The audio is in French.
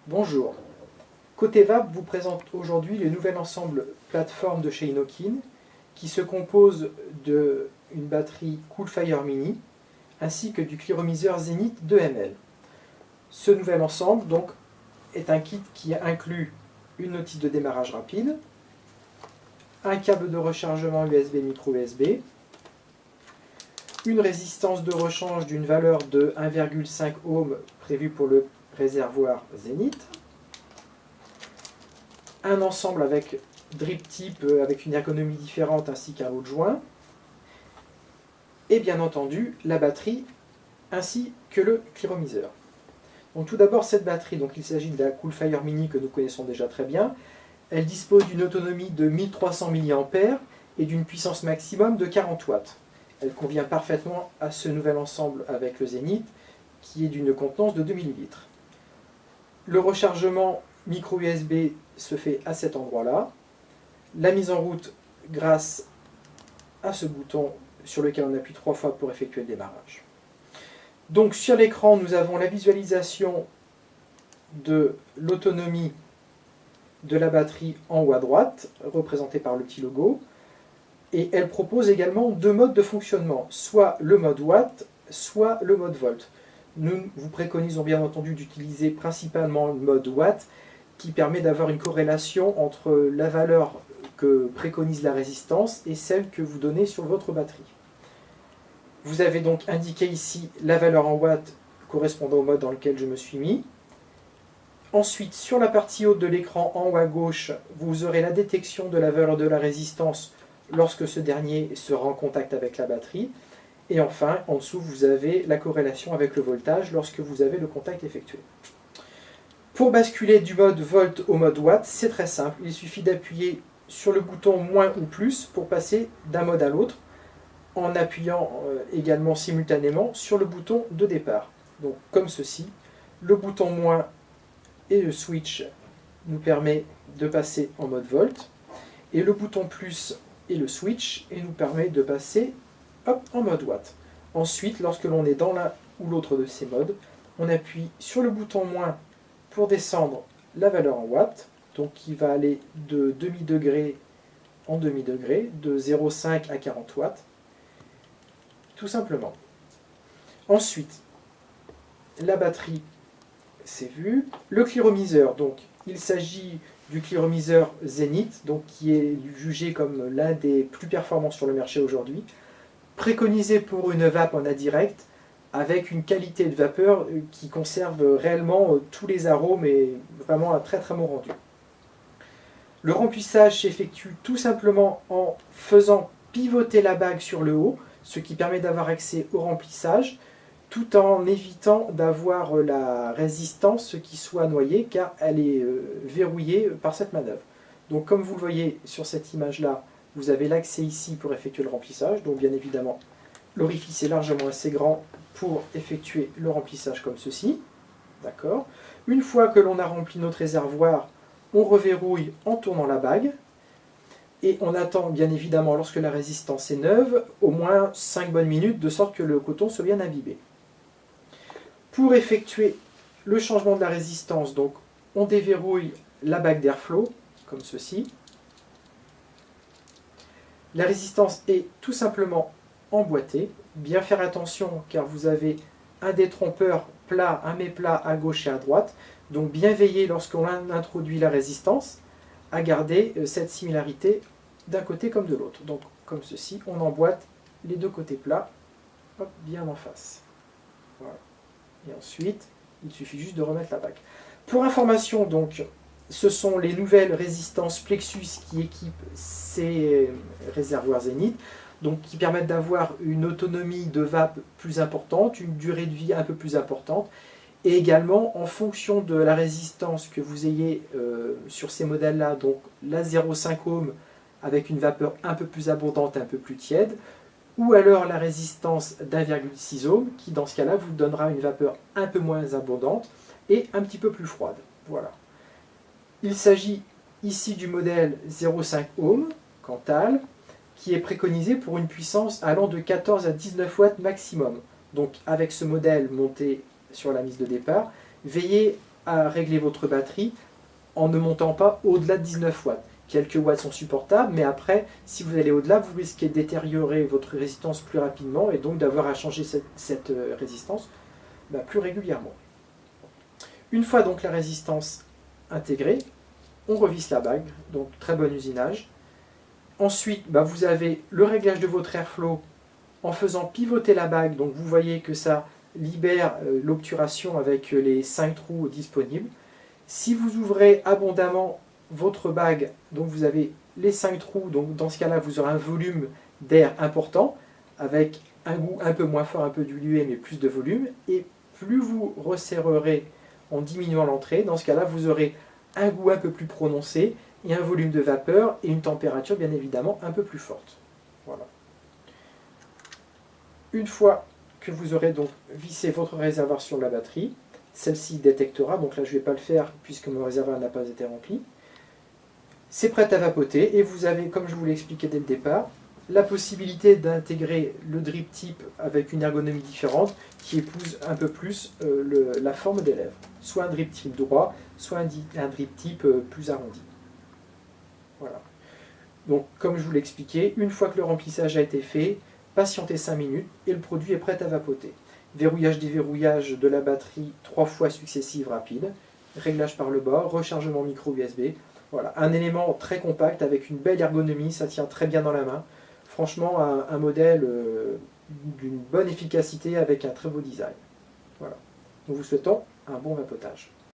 Bonjour. Côté VAP vous présente aujourd'hui le nouvel ensemble plateforme de chez Innokin qui se compose d'une batterie Coolfire Mini ainsi que du clearomiseur Zenith 2 ml. Ce nouvel ensemble donc, est un kit qui inclut une notice de démarrage rapide, un câble de rechargement USB micro USB, une résistance de rechange d'une valeur de 1,5 ohm prévue pour le réservoir Zenith, un ensemble avec drip type avec une ergonomie différente ainsi qu'un lot de joint, et bien entendu la batterie ainsi que le clearomiseur. Donc tout d'abord cette batterie, donc il s'agit de la Coolfire Mini que nous connaissons déjà très bien. Elle dispose d'une autonomie de 1300 mAh et d'une puissance maximum de 40 watts. Elle convient parfaitement à ce nouvel ensemble avec le Zenith qui est d'une contenance de 2000 litres. Le rechargement micro USB se fait à cet endroit-là. La mise en route grâce à ce bouton sur lequel on appuie 3 fois pour effectuer le démarrage. Donc sur l'écran, nous avons la visualisation de l'autonomie de la batterie en haut à droite, représentée par le petit logo. Et elle propose également deux modes de fonctionnement, soit le mode watt, soit le mode volt. Nous vous préconisons bien entendu d'utiliser principalement le mode watt, qui permet d'avoir une corrélation entre la valeur que préconise la résistance et celle que vous donnez sur votre batterie. Vous avez donc indiqué ici la valeur en watts correspondant au mode dans lequel je me suis mis. Ensuite, sur la partie haute de l'écran, en haut à gauche, vous aurez la détection de la valeur de la résistance lorsque ce dernier sera en contact avec la batterie. Et enfin, en dessous, vous avez la corrélation avec le voltage lorsque vous avez le contact effectué. Pour basculer du mode volt au mode watt, c'est très simple. Il suffit d'appuyer sur le bouton moins ou plus pour passer d'un mode à l'autre, en appuyant également simultanément sur le bouton de départ. Donc comme ceci, le bouton moins et le switch nous permet de passer en mode volt, et le bouton plus et le switch et nous permet de passer en mode watt. Ensuite, lorsque l'on est dans l'un ou l'autre de ces modes, on appuie sur le bouton moins pour descendre la valeur en watts, donc qui va aller de demi-degré en demi-degré, de 0,5 à 40 watts, tout simplement. Ensuite, la batterie, c'est vu. Le clearomiseur, donc il s'agit du clearomiseur Zenith, donc qui est jugé comme l'un des plus performants sur le marché aujourd'hui, préconisé pour une vape en indirect, avec une qualité de vapeur qui conserve réellement tous les arômes et vraiment un très très bon rendu. Le remplissage s'effectue tout simplement en faisant pivoter la bague sur le haut, ce qui permet d'avoir accès au remplissage, tout en évitant d'avoir la résistance qui soit noyée, car elle est verrouillée par cette manœuvre. Donc comme vous le voyez sur cette image-là, vous avez l'accès ici pour effectuer le remplissage, donc bien évidemment l'orifice est largement assez grand pour effectuer le remplissage comme ceci. D'accord. Une fois que l'on a rempli notre réservoir, on reverrouille en tournant la bague, et on attend bien évidemment, lorsque la résistance est neuve, au moins 5 bonnes minutes, de sorte que le coton soit bien imbibé. Pour effectuer le changement de la résistance, donc, on déverrouille la bague d'airflow, comme ceci. La résistance est tout simplement emboîtée. Bien faire attention, car vous avez un détrompeur plat, un méplat à gauche et à droite. Donc bien veiller, lorsqu'on introduit la résistance, à garder cette similarité d'un côté comme de l'autre. Donc comme ceci, on emboîte les deux côtés plats, hop, bien en face. Voilà. Et ensuite, il suffit juste de remettre la bague. Pour information, donc, ce sont les nouvelles résistances Plexus qui équipent ces réservoirs Zenith, donc qui permettent d'avoir une autonomie de vape plus importante, une durée de vie un peu plus importante, et également en fonction de la résistance que vous ayez sur ces modèles-là, donc la 0,5 ohm avec une vapeur un peu plus abondante, un peu plus tiède, ou alors la résistance d'1,6 ohm, qui dans ce cas-là vous donnera une vapeur un peu moins abondante et un petit peu plus froide. Voilà. Il s'agit ici du modèle 0,5 ohm, Cantal, qui est préconisé pour une puissance allant de 14 à 19 watts maximum. Donc avec ce modèle monté sur la mise de départ, veillez à régler votre batterie en ne montant pas au-delà de 19 watts. Quelques watts sont supportables, mais après, si vous allez au-delà, vous risquez de détériorer votre résistance plus rapidement et donc d'avoir à changer cette résistance plus régulièrement. Une fois donc la résistance intégrée, on revisse la bague, donc très bon usinage. Ensuite, vous avez le réglage de votre airflow en faisant pivoter la bague, donc vous voyez que ça libère l'obturation avec les 5 trous disponibles. Si vous ouvrez abondamment votre bague, donc vous avez les 5 trous, donc dans ce cas-là, vous aurez un volume d'air important, avec un goût un peu moins fort, un peu dilué, mais plus de volume. Et plus vous resserrerez en diminuant l'entrée, dans ce cas-là, vous aurez un goût un peu plus prononcé, et un volume de vapeur, et une température bien évidemment un peu plus forte. Voilà. Une fois que vous aurez donc vissé votre réservoir sur la batterie, celle-ci détectera, donc là je ne vais pas le faire puisque mon réservoir n'a pas été rempli. C'est prêt à vapoter et vous avez, comme je vous l'ai expliqué dès le départ, la possibilité d'intégrer le drip tip avec une ergonomie différente qui épouse un peu plus la forme des lèvres. Soit un drip tip droit, soit un drip tip plus arrondi. Voilà. Donc comme je vous l'ai expliqué, une fois que le remplissage a été fait, patientez 5 minutes et le produit est prêt à vapoter. Verrouillage, déverrouillage de la batterie 3 fois successives rapides, réglage par le bas, rechargement micro USB. Voilà, un élément très compact avec une belle ergonomie, ça tient très bien dans la main. Franchement, un modèle d'une bonne efficacité avec un très beau design. Voilà. Nous vous souhaitons un bon vapotage.